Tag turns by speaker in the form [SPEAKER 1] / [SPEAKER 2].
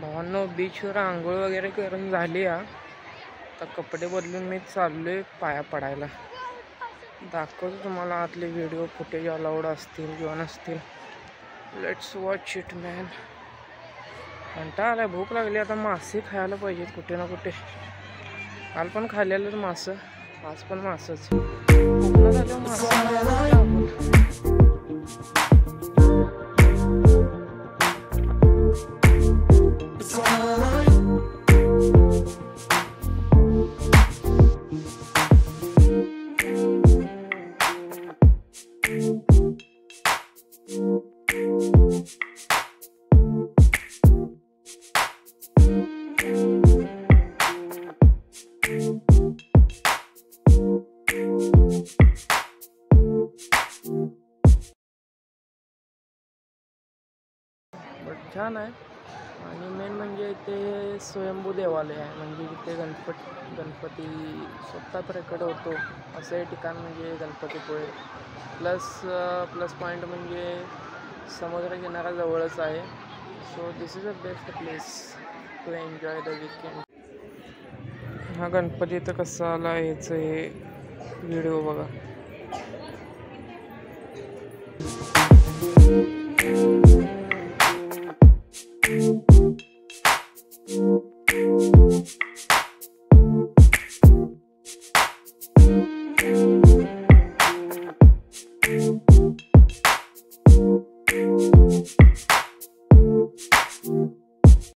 [SPEAKER 1] भावांनो, बीचवर आंघोळ वगैरे करून झाली आता कपडे बदलून मी चाललोय पाया पडायला. दाखवतो तुम्हाला आतले व्हिडिओ फुटेज अलाउड असतील किंवा नसतील. Let's watch it man. कंटाळा आलाय, भूक लागली आता. मासे खायला पाहिजेत कुठे ना कुठे. काल पण खाल्लेलं मासं, आज पण मासच. कोकणात झालं मासं. बट छान आहे. आणि मेन म्हणजे इथे स्वयंभू देवालय आहे. म्हणजे इथे गणपती स्वतः प्रकट होतो असं हे ठिकाण म्हणजे गणपतीपुळे. प्लस पॉईंट म्हणजे समुद्र किनारा जवळच आहे. So this is a best place to enjoy the weekend. हा गणपती इथं कसा आला ह्याचं हे व्हिडिओ बघा.